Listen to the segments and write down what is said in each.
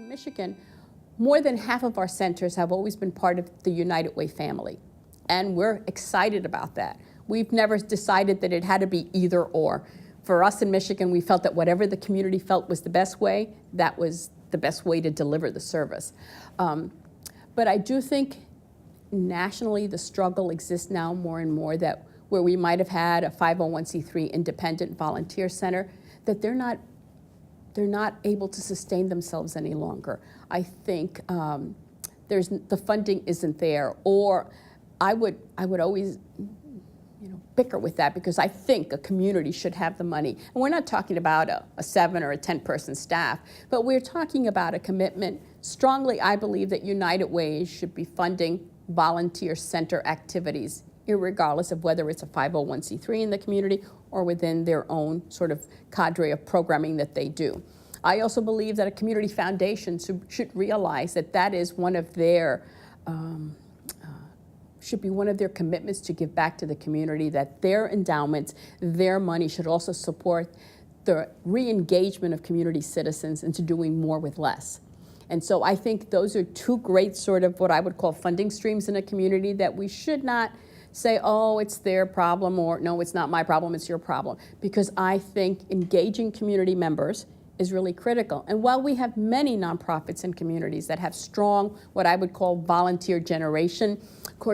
Michigan, more than half of our centers have always been part of the United Way family. And we're excited about that. We've never decided that it had to be either or. For us in Michigan, we felt that whatever the community felt was the best way, that was the best way to deliver the service. But I do think nationally the struggle exists now more and more that where we might have had a 501c3 independent volunteer center, that they're not able to sustain themselves any longer. I think the funding isn't there, or I would always bicker with that, because I think a community should have the money. And we're not talking about a 7 or a 10-person staff, but we're talking about a commitment. Strongly, I believe that United Way should be funding volunteer center activities, irregardless of whether it's a 501c3 in the community or within their own sort of cadre of programming that they do. I also believe that a community foundation should realize that that is one of their should be one of their commitments to give back to the community, that their endowments, their money should also support the re-engagement of community citizens into doing more with less. And so I think those are two great sort of what I would call funding streams in a community that we should not say, oh, it's their problem, or no, it's not my problem, it's your problem. Because I think engaging community members is really critical. And while we have many nonprofits and communities that have strong, what I would call volunteer generation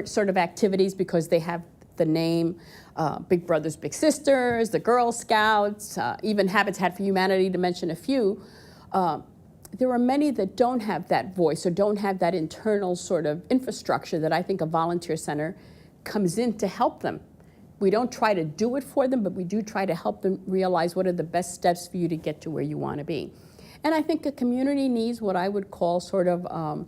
sort of activities, because they have the name Big Brothers Big Sisters, the Girl Scouts, even Habitat for Humanity, to mention a few, there are many that don't have that voice or don't have that internal sort of infrastructure that I think a volunteer center comes in to help them. We don't try to do it for them, but we do try to help them realize what are the best steps for you to get to where you want to be. And I think a community needs what I would call sort of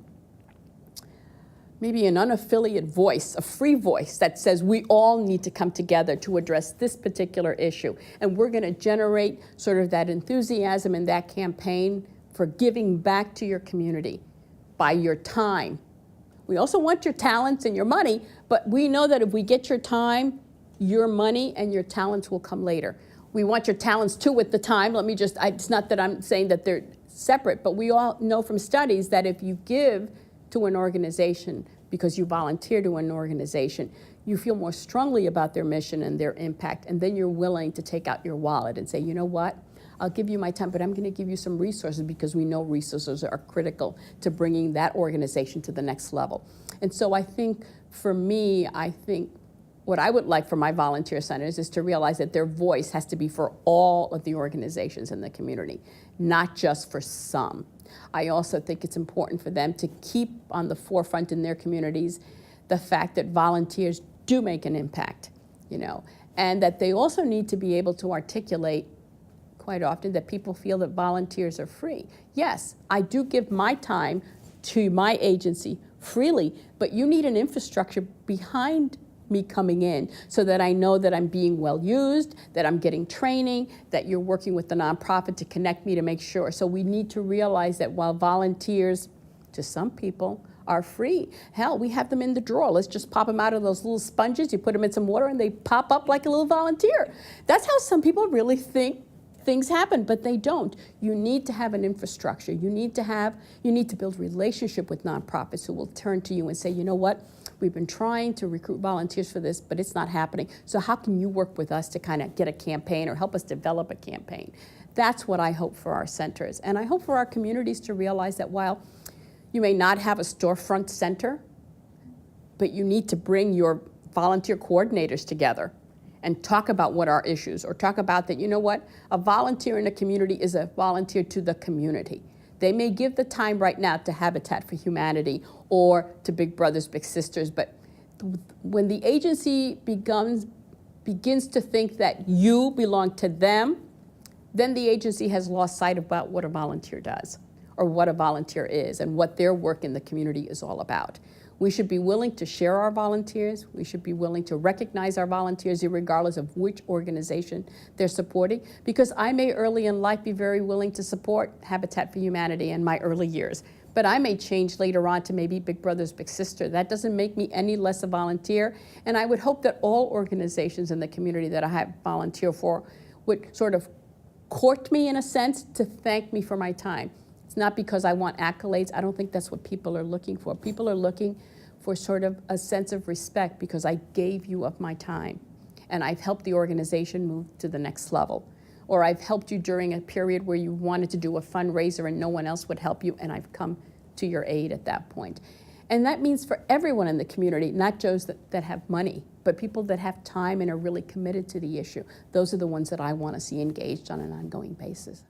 maybe an unaffiliated voice, a free voice that says we all need to come together to address this particular issue. And we're going to generate sort of that enthusiasm and that campaign for giving back to your community by your time. We also want your talents and your money, but we know that if we get your time, your money and your talents will come later. We want your talents too with the time. It's not that I'm saying that they're separate, but we all know from studies that if you give to an organization because you volunteer to an organization, you feel more strongly about their mission and their impact, and then you're willing to take out your wallet and say, you know what? I'll give you my time, but I'm going to give you some resources, because we know resources are critical to bringing that organization to the next level. And so I think, for me, what I would like for my volunteer centers is to realize that their voice has to be for all of the organizations in the community, not just for some. I also think it's important for them to keep on the forefront in their communities the fact that volunteers do make an impact, and that they also need to be able to articulate quite often that people feel that volunteers are free. Yes, I do give my time to my agency freely, but you need an infrastructure behind me coming in so that I know that I'm being well used, that I'm getting training, that you're working with the nonprofit to connect me to make sure. So we need to realize that while volunteers, to some people, are free, hell, we have them in the drawer. Let's just pop them out of those little sponges, you put them in some water and they pop up like a little volunteer. That's how some people really think things happen, but they don't. You need to have an infrastructure. You need to build relationship with nonprofits who will turn to you and say, you know what? We've been trying to recruit volunteers for this, but it's not happening. So how can you work with us to kind of get a campaign or help us develop a campaign? That's what I hope for our centers. And I hope for our communities to realize that while you may not have a storefront center, but you need to bring your volunteer coordinators together and talk about what our issues, or talk about that, you know what, a volunteer in a community is a volunteer to the community. They may give the time right now to Habitat for Humanity or to Big Brothers Big Sisters, but when the agency begins to think that you belong to them, then the agency has lost sight about what a volunteer does, or what a volunteer is, and what their work in the community is all about. We should be willing to share our volunteers. We should be willing to recognize our volunteers regardless of which organization they're supporting, because I may early in life be very willing to support Habitat for Humanity in my early years, but I may change later on to maybe Big Brothers Big Sister. That doesn't make me any less a volunteer, and I would hope that all organizations in the community that I have volunteer for would sort of court me in a sense to thank me for my time. It's not because I want accolades. I don't think that's what people are looking for. People are looking for sort of a sense of respect because I gave you of my time and I've helped the organization move to the next level. Or I've helped you during a period where you wanted to do a fundraiser and no one else would help you, and I've come to your aid at that point. And that means for everyone in the community, not just that have money, but people that have time and are really committed to the issue. Those are the ones that I want to see engaged on an ongoing basis.